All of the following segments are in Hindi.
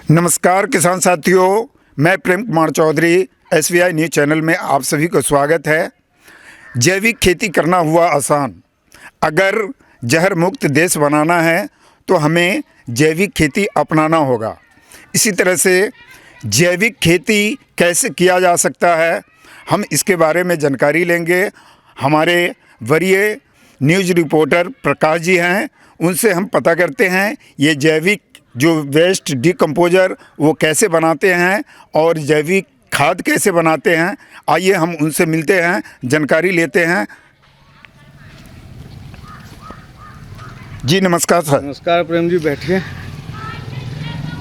नमस्कार किसान साथियों, मैं Prem Kumar Chaudhary SVI news channel में आप सभी को स्वागत है। जैविक खेती करना हुआ आसान। अगर जहर मुक्त देश बनाना है तो हमें जैविक खेती अपनाना होगा। इसी तरह से जैविक खेती कैसे किया जा सकता है, हम इसके बारे में जानकारी लेंगे। हमारे वरीय न्यूज़ रिपोर्टर प्रकाश जी हैं, उनसे हम पता करते हैं ये जैविक जो वेस्ट डिकम्पोजर वो कैसे बनाते हैं और जैविक खाद कैसे बनाते हैं। आइए हम उनसे मिलते हैं, जानकारी लेते हैं। जी नमस्कार सर। नमस्कार प्रेम जी, बैठिए।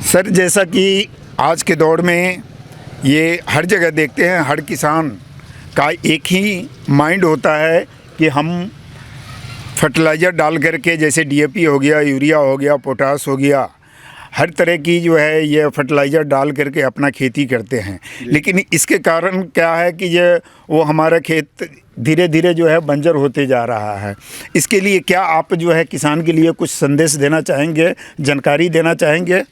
सर, जैसा कि आज के दौर में ये हर जगह देखते हैं, हर किसान का एक ही माइंड होता है कि हम फर्टिलाइज़र डाल करके, जैसे DAP हो गया, यूरिया हो गया, पोटास हो गया, हर तरह की जो है ये फर्टिलाइज़र डाल करके अपना खेती करते हैं। लेकिन इसके कारण क्या है कि ये वो हमारा खेत धीरे धीरे जो है बंजर होते जा रहा है। इसके लिए क्या आप जो है किसान के लिए कुछ संदेश देना चाहेंगे, जानकारी देना चाहेंगे?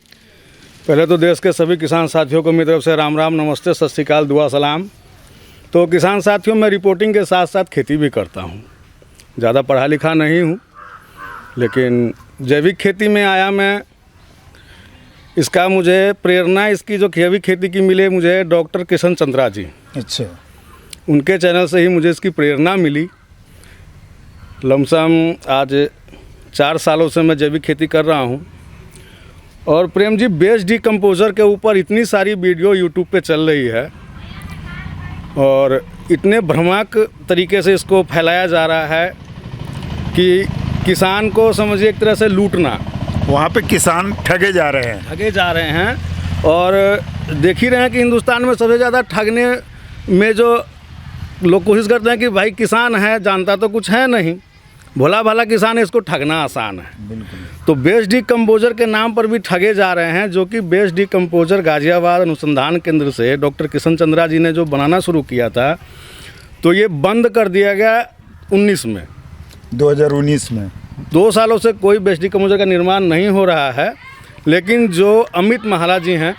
पहले तो देश के सभी किसान साथियों को मेरी तरफ से राम राम, नमस्ते, सत श्री अकाल, दुआ सलाम। तो किसान साथियों, मैं रिपोर्टिंग के साथ साथ खेती भी करता हूँ। ज़्यादा पढ़ा लिखा नहीं हूँ, लेकिन जैविक खेती में आया मैं। इसका मुझे प्रेरणा, इसकी जो जैविक खेती की मिले मुझे डॉक्टर किशन चंद्रा जी, अच्छा, उनके चैनल से ही मुझे इसकी प्रेरणा मिली। लमसम आज 4 सालों से मैं जैविक खेती कर रहा हूँ। और प्रेम जी, वेस्ट डिकम्पोजर के ऊपर इतनी सारी वीडियो यूट्यूब पे चल रही है और इतने भ्रामक तरीके से इसको फैलाया जा रहा है कि किसान को समझिए एक तरह से लूटना। वहाँ पे किसान ठगे जा रहे हैं और देख ही रहे हैं कि हिंदुस्तान में सबसे ज़्यादा ठगने में जो लोग कोशिश करते हैं कि भाई किसान है, जानता तो कुछ है नहीं, भोला भाला किसान है, इसको ठगना आसान है। बिल्कुल। तो वेस्ट डिकम्पोजर के नाम पर भी ठगे जा रहे हैं, जो कि वेस्ट डिकम्पोजर गाजियाबाद अनुसंधान केंद्र से डॉक्टर किशन चंद्रा जी ने जो बनाना शुरू किया था, तो ये बंद कर दिया गया 2019 में। 2 सालों से कोई वेस्ट डिकम्पोजर का निर्माण नहीं हो रहा है। लेकिन जो अमित महाला जी हैं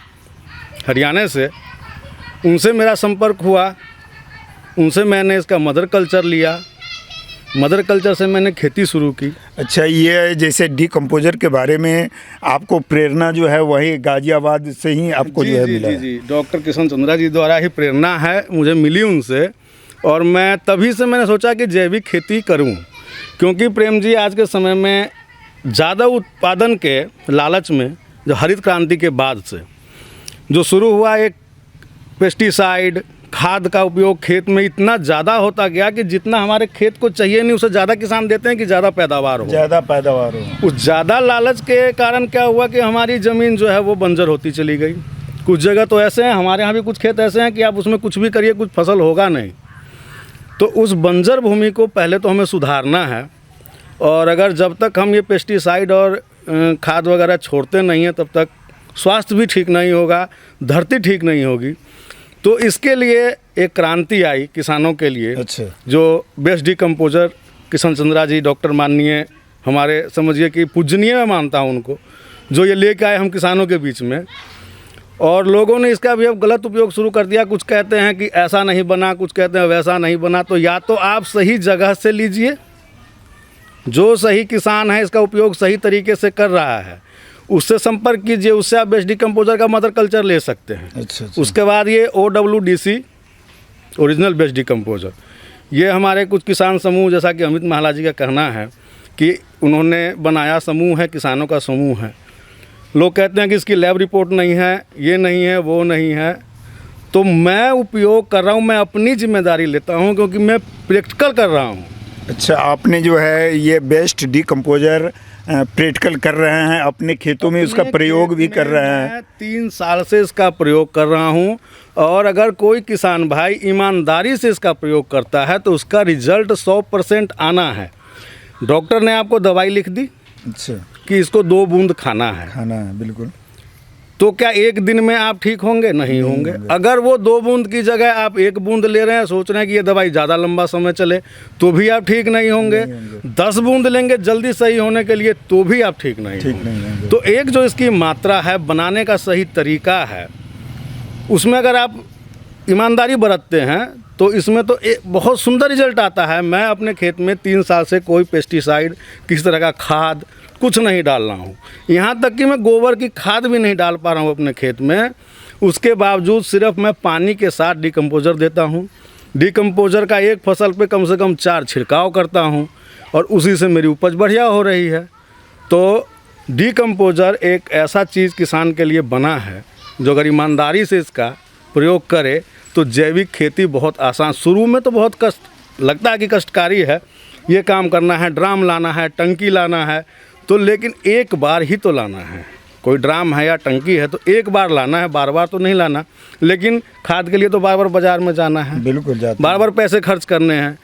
हरियाणा से, उनसे मेरा संपर्क हुआ, उनसे मैंने इसका मदर कल्चर लिया, मदर कल्चर से मैंने खेती शुरू की। अच्छा, ये जैसे डिकम्पोजर के बारे में आपको प्रेरणा जो है वही गाजियाबाद से ही आपको जो है मिला? जी, डॉक्टर किशन चंद्रा जी द्वारा ही प्रेरणा है, मुझे मिली उनसे। और मैं तभी से मैंने सोचा कि जैविक खेती करूं, क्योंकि प्रेम जी आज के समय में ज़्यादा उत्पादन के लालच में, जो हरित क्रांति के बाद से जो शुरू हुआ, एक पेस्टिसाइड खाद का उपयोग खेत में इतना ज़्यादा होता गया कि जितना हमारे खेत को चाहिए नहीं, उससे ज़्यादा किसान देते हैं कि ज़्यादा पैदावार हो। उस ज़्यादा लालच के कारण क्या हुआ कि हमारी ज़मीन जो है वो बंजर होती चली गई। कुछ जगह तो ऐसे हैं, हमारे यहाँ भी कुछ खेत ऐसे हैं कि आप उसमें कुछ भी करिए, कुछ फसल होगा नहीं। तो उस बंजर भूमि को पहले तो हमें सुधारना है। और अगर जब तक हम ये पेस्टिसाइड और खाद वगैरह छोड़ते नहीं हैं, तब तक स्वास्थ्य भी ठीक नहीं होगा, धरती ठीक नहीं होगी। तो इसके लिए एक क्रांति आई किसानों के लिए। अच्छा। जो वेस्ट डिकम्पोजर किशन चंद्रा जी, डॉक्टर माननीय, हमारे समझिए कि पूजनीय मैं मानता हूँ उनको, जो ये लेके आए हम किसानों के बीच में। और लोगों ने इसका भी अब गलत उपयोग शुरू कर दिया। कुछ कहते हैं कि ऐसा नहीं बना, कुछ कहते हैं वैसा नहीं बना। तो या तो आप सही जगह से लीजिए, जो सही किसान है, इसका उपयोग सही तरीके से कर रहा है, उससे संपर्क कीजिए, उससे आप वेस्ट डिकम्पोजर का मदर कल्चर ले सकते हैं। अच्छा। उसके बाद ये OWDC ओरिजिनल वेस्ट डिकम्पोजर, ये हमारे कुछ किसान समूह, जैसा कि अमित महाला जी का कहना है कि उन्होंने बनाया समूह है, किसानों का समूह है। लोग कहते हैं कि इसकी लैब रिपोर्ट नहीं है, ये नहीं है, वो नहीं है। तो मैं उपयोग कर रहा हूँ, मैं अपनी जिम्मेदारी लेता हूँ, क्योंकि मैं प्रैक्टिकल कर रहा हूँ। अच्छा, आपने जो है ये वेस्ट डिकम्पोजर प्रैक्टिकल कर रहे हैं, अपने खेतों में उसका प्रयोग भी कर रहे हैं? 3 साल से इसका प्रयोग कर रहा हूँ। और अगर कोई किसान भाई ईमानदारी से इसका प्रयोग करता है तो उसका रिजल्ट 100% आना है। डॉक्टर ने आपको दवाई लिख दी, अच्छा, कि इसको 2 बूंद खाना है। बिल्कुल। तो क्या एक दिन में आप ठीक होंगे? नहीं होंगे। अगर वो 2 बूंद की जगह आप 1 बूंद ले रहे हैं, सोच रहे हैं कि ये दवाई ज़्यादा लंबा समय चले, तो भी आप ठीक नहीं होंगे। 10 बूंद लेंगे जल्दी सही होने के लिए, तो भी आप ठीक नहीं होंगे। तो एक जो इसकी मात्रा है, बनाने का सही तरीका है, उसमें अगर आप ईमानदारी बरतते हैं तो इसमें तो एक बहुत सुंदर रिजल्ट आता है। मैं अपने खेत में 3 साल से कोई पेस्टिसाइड, किसी तरह का खाद कुछ नहीं डाल रहा हूँ। यहाँ तक कि मैं गोबर की खाद भी नहीं डाल पा रहा हूँ अपने खेत में। उसके बावजूद सिर्फ मैं पानी के साथ डिकम्पोज़र देता हूँ। डिकम्पोज़र का एक फसल पे कम से कम 4 छिड़काव करता हूँ और उसी से मेरी उपज बढ़िया हो रही है। तो डिकम्पोज़र एक ऐसा चीज़ किसान के लिए बना है जो अगर ईमानदारी से इसका प्रयोग करे तो जैविक खेती बहुत आसान। शुरू में तो बहुत कष्ट लगता है कि कष्टकारी है, ये काम करना है, ड्राम लाना है, टंकी लाना है, तो लेकिन एक बार ही तो लाना है। कोई ड्राम है या टंकी है तो एक बार लाना है, बार बार तो नहीं लाना। लेकिन खाद के लिए तो बार बार बाज़ार में जाना है, बिल्कुल जाते बार बार पैसे खर्च करने हैं।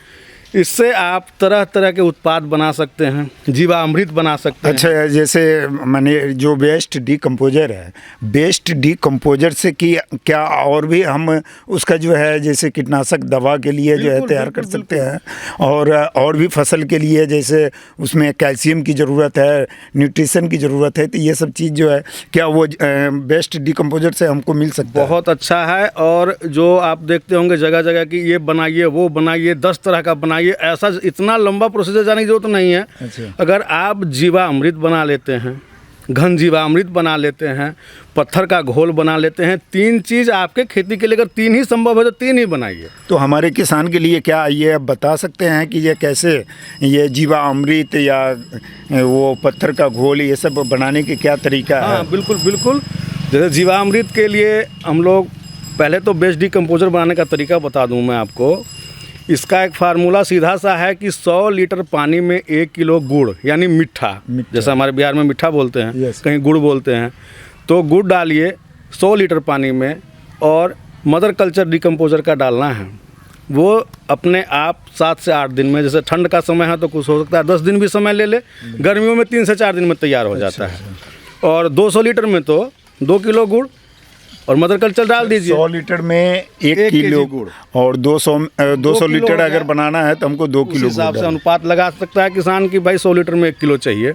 इससे आप तरह तरह के उत्पाद बना सकते हैं, जीवामृत बना सकते हैं। अच्छा, जैसे मैंने जो वेस्ट डीकम्पोजर है, वेस्ट डीकम्पोजर से कि क्या और भी हम उसका जो है जैसे कीटनाशक दवा के लिए जो है तैयार कर सकते हैं, और भी फसल के लिए जैसे उसमें कैल्शियम की ज़रूरत है, न्यूट्रिशन की ज़रूरत है, तो ये सब चीज़ जो है क्या वो वेस्ट डीकम्पोजर से हमको मिल सकता है? बहुत अच्छा है। और जो आप देखते होंगे जगह जगह कि ये बनाइए, वो बनाइए, 10 तरह का बनाइए, ऐसा इतना लंबा प्रोसीजर जाने की जरूरत नहीं है। अच्छा। अगर आप जीवामृत बना लेते हैं, घन जीवामृत बना लेते हैं, पत्थर का घोल बना लेते हैं, 3 चीज़ आपके खेती के लिए अगर 3 ही संभव है तो 3 ही बनाइए। तो हमारे किसान के लिए क्या ये आप बता सकते हैं कि ये कैसे, ये जीवामृत या वो पत्थर का घोल, ये सब बनाने के क्या तरीका है? हाँ, बिल्कुल बिल्कुल। जैसे जीवामृत के लिए हम लोग पहले तो बेस्ट डीकम्पोजर बनाने का तरीका बता दूं मैं आपको। इसका एक फार्मूला सीधा सा है कि 100 लीटर पानी में 1 किलो गुड़, यानी मीठा, जैसा हमारे बिहार में मीठा बोलते हैं, कहीं गुड़ बोलते हैं, तो गुड़ डालिए 100 लीटर पानी में और मदर कल्चर डीकम्पोजर का डालना है। वो अपने आप 7 से 8 दिन में, जैसे ठंड का समय है तो कुछ हो सकता है 10 दिन भी समय ले ले, गर्मियों में 3 से 4 दिन में तैयार हो जाता है। और 200 लीटर में तो 2 किलो गुड़ और मदर कल्चर डाल दीजिए। 100 लीटर में 1 किलो गुड़ और 200 लीटर अगर बनाना है तो हमको 2 किलो हिसाब से अनुपात लगा सकता है किसान की भाई 100 लीटर में 1 किलो चाहिए।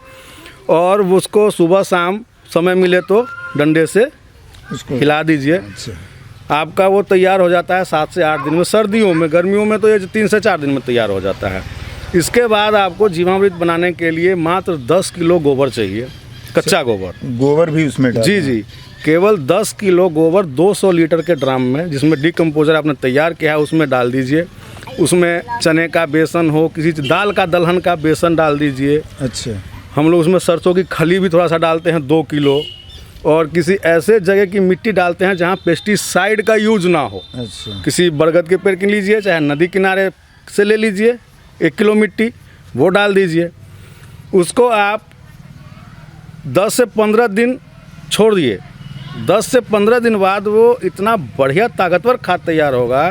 और उसको सुबह शाम समय मिले तो डंडे से उसको हिला दीजिए। अच्छा। आपका वो तैयार हो जाता है 7 से 8 दिन में। सर्दियों में, गर्मियों में तो ये 3 से 4 दिन में तैयार हो जाता है। इसके बाद आपको जीवामृत बनाने के लिए मात्र 10 किलो गोबर चाहिए, कच्चा गोबर भी उसमें डालना? जी जी, केवल 10 किलो गोबर 200 लीटर के ड्राम में, जिसमें डीकम्पोजर आपने तैयार किया है, उसमें डाल दीजिए। उसमें चने का बेसन हो, किसी दाल का दलहन का बेसन डाल दीजिए। अच्छा। हम लोग उसमें सरसों की खली भी थोड़ा सा डालते हैं 2 किलो। और किसी ऐसे जगह की मिट्टी डालते हैं जहाँ पेस्टिसाइड का यूज ना हो। अच्छा। किसी बरगद के पेड़ की लीजिए, चाहे नदी किनारे से ले लीजिए, 1 किलो मिट्टी वो डाल दीजिए। उसको आप 10 से 15 दिन छोड़ दिए। 10 से 15 दिन बाद वो इतना बढ़िया ताकतवर खाद तैयार होगा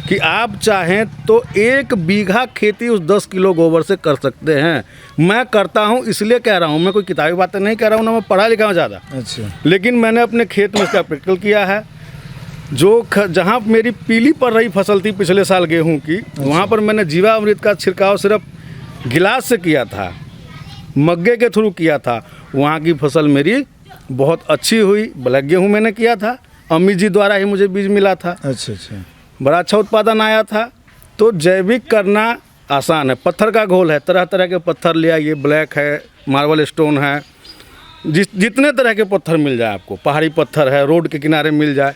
कि आप चाहें तो 1 बीघा खेती उस 10 किलो गोबर से कर सकते हैं। मैं करता हूं, इसलिए कह रहा हूं, मैं कोई किताबी बातें नहीं कह रहा हूं, ना मैं पढ़ा लिखा हूं ज़्यादा। अच्छा। लेकिन मैंने अपने खेत में इसका प्रैक्टिकल किया है। जहां मेरी पीली पड़ रही फसल थी पिछले साल गेहूं की, वहां पर मैंने जीवामृत का छिड़काव सिर्फ गिलास से किया था, मग्गे के थ्रू किया था। वहाँ की फसल मेरी बहुत अच्छी हुई। ब्लैक गेहूँ मैंने किया था, अम्मी जी द्वारा ही मुझे बीज मिला था। अच्छा अच्छा। बड़ा अच्छा उत्पादन आया था। तो जैविक करना आसान है। पत्थर का घोल है, तरह तरह के पत्थर ले आइए, ब्लैक है, मार्बल स्टोन है, जितने तरह के पत्थर मिल जाए आपको, पहाड़ी पत्थर है, रोड के किनारे मिल जाए।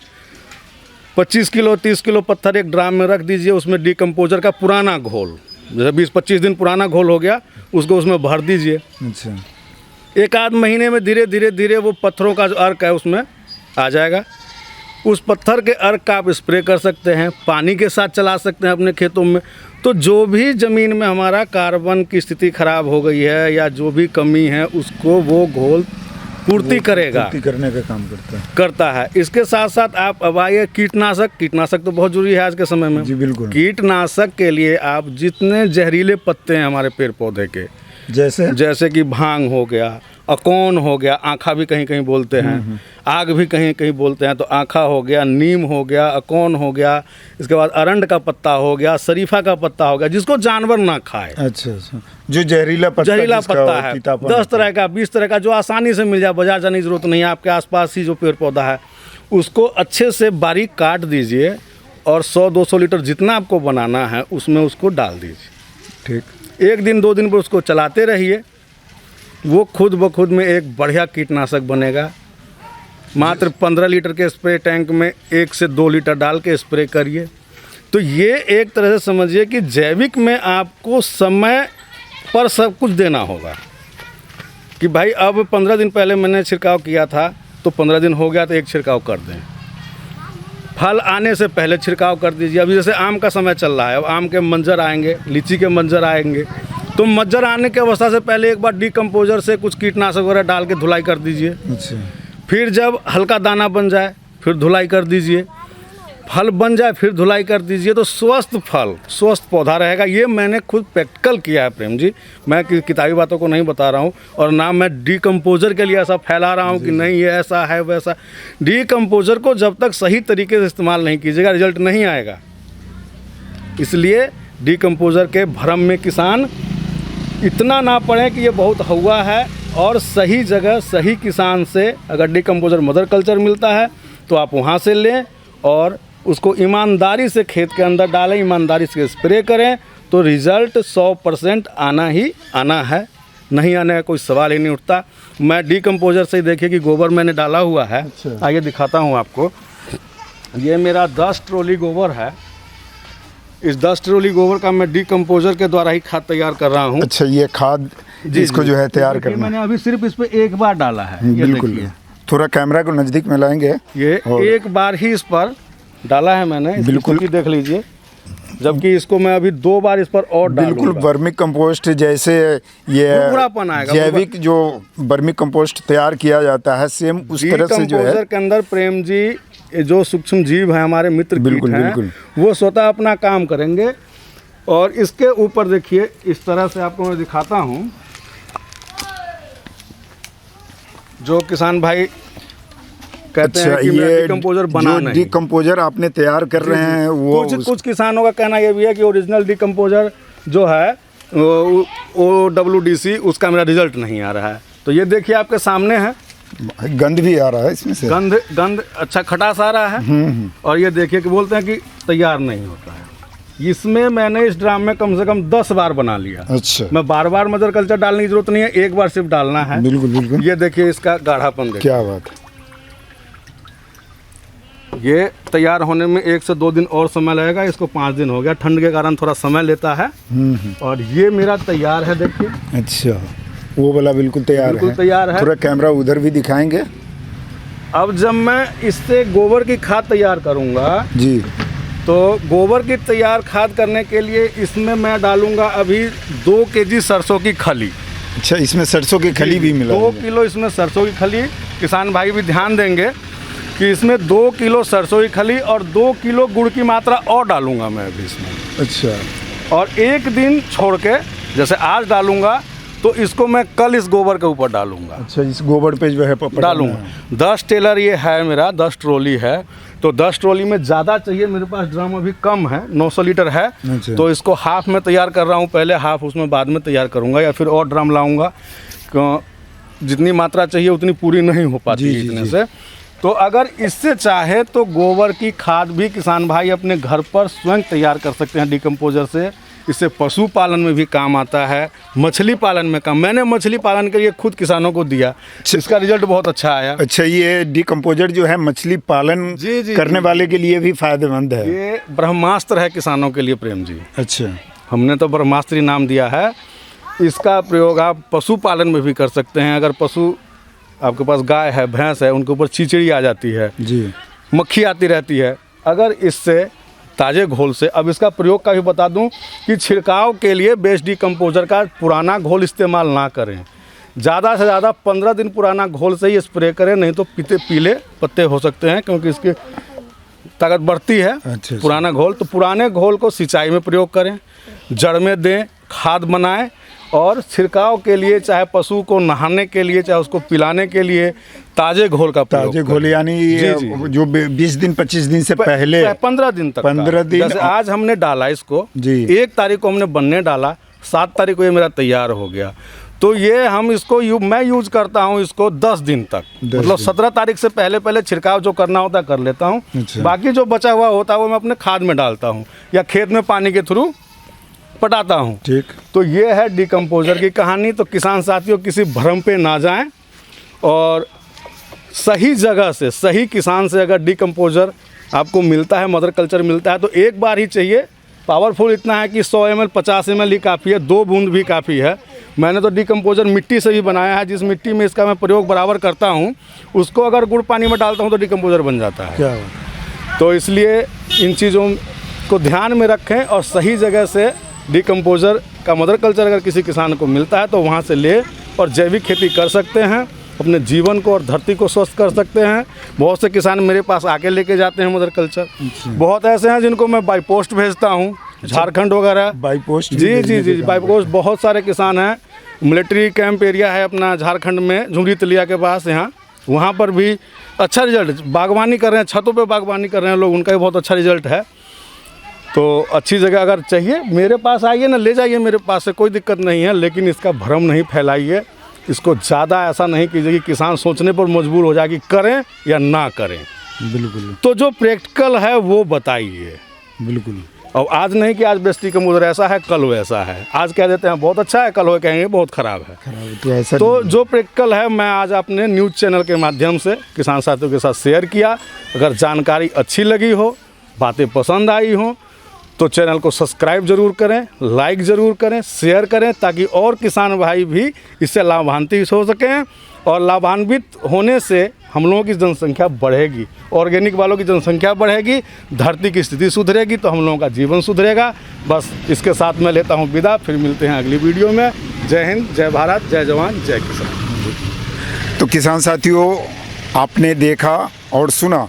25 किलो 30 किलो पत्थर एक ड्राम में रख दीजिए। उसमें डीकम्पोजर का पुराना घोल, जैसे 20-25 दिन पुराना घोल हो गया, उसको उसमें भर दीजिए। अच्छा। 1 आध महीने में धीरे धीरे धीरे वो पत्थरों का जो अर्क है उसमें आ जाएगा। उस पत्थर के अर्क का आप स्प्रे कर सकते हैं, पानी के साथ चला सकते हैं अपने खेतों में। तो जो भी ज़मीन में हमारा कार्बन की स्थिति खराब हो गई है या जो भी कमी है, उसको वो घोल पूर्ति करेगा, पूर्ति करने का काम करता है। इसके साथ साथ आप अब आइए कीटनाशक तो बहुत जरूरी है आज के समय में। जी बिल्कुल। कीटनाशक के लिए आप जितने जहरीले पत्ते हैं हमारे पेड़ पौधे के, जैसे कि भांग हो गया, अकौन हो गया, आँखा भी कहीं कहीं बोलते हैं, आग भी कहीं कहीं बोलते हैं, तो आँखा हो गया, नीम हो गया, अकौन हो गया, इसके बाद अरंड का पत्ता हो गया, शरीफा का पत्ता हो गया, जिसको जानवर ना खाए। अच्छा अच्छा, जो जहरीला पत्ता है 10 तरह का 20 तरह का, जो आसानी से मिल जाए, बाजार जाने की जरूरत नहीं है, आपके आसपास ही जो पेड़ पौधा है उसको अच्छे से बारीक काट दीजिए और 100-200 लीटर जितना आपको बनाना है उसमें उसको डाल दीजिए। ठीक, 1 दिन 2 दिन पर उसको चलाते रहिए, वो खुद ब खुद में एक बढ़िया कीटनाशक बनेगा। मात्र 15 लीटर के स्प्रे टैंक में 1 से 2 लीटर डाल के स्प्रे करिए। तो ये एक तरह से समझिए कि जैविक में आपको समय पर सब कुछ देना होगा कि भाई अब 15 दिन पहले मैंने छिड़काव किया था तो 15 दिन हो गया तो एक छिड़काव कर दें। फल आने से पहले छिड़काव कर दीजिए। अभी जैसे आम का समय चल रहा है, अब आम के मंजर आएंगे, लीची के मंजर आएंगे, तो मंजर आने की अवस्था से पहले एक बार डीकम्पोजर से कुछ कीटनाशक वगैरह डाल के धुलाई कर दीजिए। अच्छा, फिर जब हल्का दाना बन जाए फिर धुलाई कर दीजिए, फल बन जाए फिर धुलाई कर दीजिए, तो स्वस्थ फल स्वस्थ पौधा रहेगा। ये मैंने खुद प्रैक्टिकल किया है प्रेम जी, मैं किताबी बातों को नहीं बता रहा हूँ और ना मैं डीकम्पोजर के लिए ऐसा फैला रहा हूँ कि नहीं ये ऐसा है वैसा। डीकम्पोजर को जब तक सही तरीके से इस्तेमाल नहीं कीजिएगा रिजल्ट नहीं आएगा। इसलिए डीकम्पोजर के भ्रम में किसान इतना ना पड़े कि ये बहुत हुआ है, और सही जगह सही किसान से अगर डीकम्पोजर मदर कल्चर मिलता है तो आप वहाँ से लें और उसको ईमानदारी से खेत के अंदर डालें, ईमानदारी से स्प्रे करें, तो रिज़ल्ट 100% आना ही आना है, नहीं आने का कोई सवाल ही नहीं उठता। मैं डीकम्पोजर से ही देखिए कि गोबर मैंने डाला हुआ है। अच्छा। आइए दिखाता हूँ आपको। ये मेरा 10 ट्रॉली गोबर है। इस 10 ट्रॉली गोबर का मैं डीकम्पोजर के द्वारा ही खाद तैयार कर रहा हूँ। अच्छा, ये खाद इसको जो है तैयार देखिए, करना, मैंने अभी सिर्फ इस पे एक बार डाला है। ये बिल्कुल। देखिए, थोड़ा कैमरा को नज़दीक में लाएंगे। ये एक बार ही इस पर डाला है मैंने, बिल्कुल देख लीजिए, जबकि इसको मैं अभी 2 बार इस पर और बिल्कुल डालूंगा। वर्मी कंपोस्ट जैसे ये भुरभुरापन आएगा, जैविक जो वर्मी कंपोस्ट तैयार किया जाता है सेम उस तरह से जो है डीकम्पोजर के अंदर प्रेम जी ये जो सूक्ष्म जीव है हमारे मित्र बिल्कुल, कीट हैं, बिल्कुल। वो स्वतः अपना काम करेंगे। और इसके ऊपर देखिए इस तरह से आपको मैं दिखाता हूँ, जो किसान भाई कहते हैं कि मेरा डीकम्पोजर बना नहीं। डीकम्पोजर आपने तैयार कर रहे हैं वो कुछ किसानों का कहना ये भी है कि ओरिजिनल डीकम्पोजर जो है वो WDC उसका मेरा रिजल्ट नहीं आ रहा है। तो ये देखिए आपके सामने है, गंध भी आ रहा है इसमें से, गंध अच्छा खटास आ रहा है। और ये देखिए कि बोलते हैं कि तैयार नहीं होता है। इसमें मैंने इस ड्राम में कम से कम 10 बार बना लिया। अच्छा, मैं बार बार मदर कल्चर डालने की जरूरत नहीं है, एक बार सिर्फ डालना है। बिल्कुल बिल्कुल। ये देखिए इसका गाढ़ापन देखिए, क्या बात है। ये तैयार होने में 1 से 2 दिन और समय लगेगा। इसको 5 दिन हो गया, ठंड के कारण थोड़ा समय लेता है। और ये मेरा तैयार है, देखिए। अच्छा, वो वाला बिल्कुल तैयार है। थोड़ा कैमरा उधर भी दिखाएंगे। अब जब मैं इससे गोबर की खाद तैयार करूँगा जी, तो गोबर की तैयार खाद करने के लिए इसमें मैं डालूंगा अभी 2 kg सरसों की खली। अच्छा, इसमें सरसों की खली भी मिला 2 किलो इसमें सरसों की खली। किसान भाई भी ध्यान देंगे कि इसमें 2 किलो सरसों की खली और 2 किलो गुड़ की मात्रा और डालूंगा मैं अभी इसमें। अच्छा, और 1 दिन छोड़ के, जैसे आज डालूंगा तो इसको मैं कल इस गोबर के ऊपर डालूंगा। अच्छा, इस गोबर पे जो है डालूंगा। 10 टेलर ये है मेरा, 10 ट्रॉली है, तो 10 ट्रॉली में ज़्यादा चाहिए। मेरे पास ड्रम अभी कम है, 900 लीटर है। अच्छा। तो इसको हाफ में तैयार कर रहा हूँ, पहले हाफ उसमें बाद में तैयार करूँगा, या फिर और ड्रम लाऊंगा। जितनी मात्रा चाहिए उतनी पूरी नहीं हो पाती है इतने से। तो अगर इससे चाहे तो गोबर की खाद भी किसान भाई अपने घर पर स्वयं तैयार कर सकते हैं डीकम्पोजर से। इससे पशुपालन में भी काम आता है, मछली पालन में काम। मैंने मछली पालन के लिए खुद किसानों को दिया, इसका रिजल्ट बहुत अच्छा आया। अच्छा, ये डीकम्पोजर जो है मछली पालन करने वाले के लिए भी फायदेमंद है। ये ब्रह्मास्त्र है किसानों के लिए प्रेम जी। अच्छा, हमने तो ब्रह्मास्त्र नाम दिया है। इसका प्रयोग आप पशुपालन में भी कर सकते हैं। अगर पशु आपके पास गाय है, भैंस है, उनके ऊपर चिचड़ी आ जाती है जी, मक्खी आती रहती है, अगर इससे ताज़े घोल से, अब इसका प्रयोग का भी बता दूं कि छिड़काव के लिए बेस्ट डीकम्पोजर का पुराना घोल इस्तेमाल ना करें। ज़्यादा से ज़्यादा 15 दिन पुराना घोल से ही स्प्रे करें, नहीं तो पीले पत्ते हो सकते हैं, क्योंकि इसकी ताकत बढ़ती है। अच्छा। पुराना घोल, तो पुराने घोल को सिंचाई में प्रयोग करें, जड़ में दें, खाद बनाएं और छिड़काव के लिए, चाहे पशु को नहाने के लिए, चाहे उसको पिलाने के लिए ताजे घोल का प्रयोग ताजे घोल, यानी जी, जी। जो 20 दिन 25 दिन से पहले 15 दिन तक 15 दिन जैसे आज हमने डाला इसको जी। 1 तारीख को हमने बनने डाला, 7 तारीख को ये मेरा तैयार हो गया। तो ये हम इसको मैं यूज करता हूँ इसको 10 दिन तक, मतलब 17 तारीख से पहले छिड़काव जो करना होता है कर लेता हूँ। अच्छा। बाकी जो बचा हुआ होता है वो मैं अपने खाद में डालता हूँ या खेत में पानी के थ्रू पटाता हूँ। ठीक। तो ये है डिकम्पोजर की कहानी। तो किसान साथियों किसी भ्रम पे ना जाएं और सही जगह से, सही किसान से अगर डिकम्पोजर आपको मिलता है, मदर कल्चर मिलता है, तो एक बार ही चाहिए। पावरफुल इतना है कि 100 ml 50 ml ही काफ़ी है, 2 बूंद भी काफ़ी है। मैंने तो डिकम्पोजर मिट्टी से भी बनाया है, जिस मिट्टी में इसका मैं प्रयोग बराबर करता हूँ उसको अगर गुड़ पानी में डालता हूँ तो डिकम्पोजर बन जाता है। क्या तो इसलिए इन चीज़ों को ध्यान में रखें और सही जगह से डिकम्पोजर का मदर कल्चर अगर किसी किसान को मिलता है तो वहाँ से ले और जैविक खेती कर सकते हैं, अपने जीवन को और धरती को स्वस्थ कर सकते हैं। बहुत से किसान मेरे पास आके लेके जाते हैं मदर कल्चर। बहुत ऐसे हैं जिनको मैं बाई पोस्ट भेजता हूँ, झारखंड वगैरह बाई पोस्ट? जी, बाई पोस्ट बहुत सारे किसान हैं। मिलिट्री कैंप एरिया है अपना झारखंड में, झुंगी तलिया के पास, यहाँ वहाँ पर भी अच्छा रिजल्ट, बागवानी कर रहे हैं, छतों पे बागवानी कर रहे हैं लोग, उनका भी बहुत अच्छा रिजल्ट है। तो अच्छी जगह अगर चाहिए मेरे पास आइए ना, ले जाइए मेरे पास से, कोई दिक्कत नहीं है। लेकिन इसका भ्रम नहीं फैलाइए, इसको ज़्यादा ऐसा नहीं कीजिए कि किसान सोचने पर मजबूर हो जाए कि करें या ना करें। बिल्कुल। तो जो प्रैक्टिकल है वो बताइए। बिल्कुल। और आज नहीं कि आज बेस्ट डिकम्पोजर ऐसा है कल वैसा है, आज कह देते हैं बहुत अच्छा है, कल वो कहेंगे बहुत ख़राब है। तो ऐसा तो जो प्रैक्टिकल है मैं आज अपने न्यूज़ चैनल के माध्यम से किसान साथियों के साथ शेयर किया। अगर जानकारी अच्छी लगी हो, बातें पसंद आई हो तो चैनल को सब्सक्राइब ज़रूर करें, लाइक ज़रूर करें, शेयर करें, ताकि और किसान भाई भी इससे लाभान्वित हो सकें। और लाभान्वित होने से हम लोगों की जनसंख्या बढ़ेगी, ऑर्गेनिक वालों की जनसंख्या बढ़ेगी, धरती की स्थिति सुधरेगी, तो हम लोगों का जीवन सुधरेगा। बस इसके साथ मैं लेता हूँ विदा, फिर मिलते हैं अगली वीडियो में। जय हिंद, जय भारत, जय जवान, जय किसान। तो किसान साथियों, आपने देखा और सुना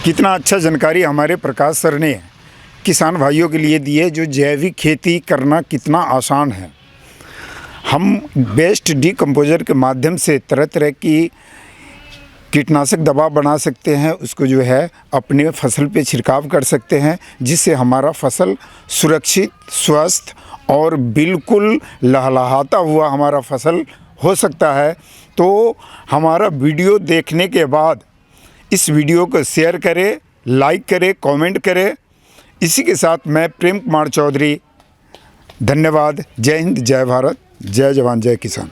कितना अच्छा जानकारी हमारे प्रकाश सर ने किसान भाइयों के लिए दी है, जो जैविक खेती करना कितना आसान है। हम बेस्ट डिकम्पोजर के माध्यम से तरह तरह की कीटनाशक दवा बना सकते हैं, उसको जो है अपने फसल पे छिड़काव कर सकते हैं, जिससे हमारा फसल सुरक्षित, स्वस्थ और बिल्कुल लहलहाता हुआ हमारा फसल हो सकता है। तो हमारा वीडियो देखने के बाद इस वीडियो को शेयर करें, लाइक करें, कमेंट करें। इसी के साथ मैं प्रेम कुमार चौधरी, धन्यवाद। जय हिंद, जय भारत, जय जवान, जय किसान।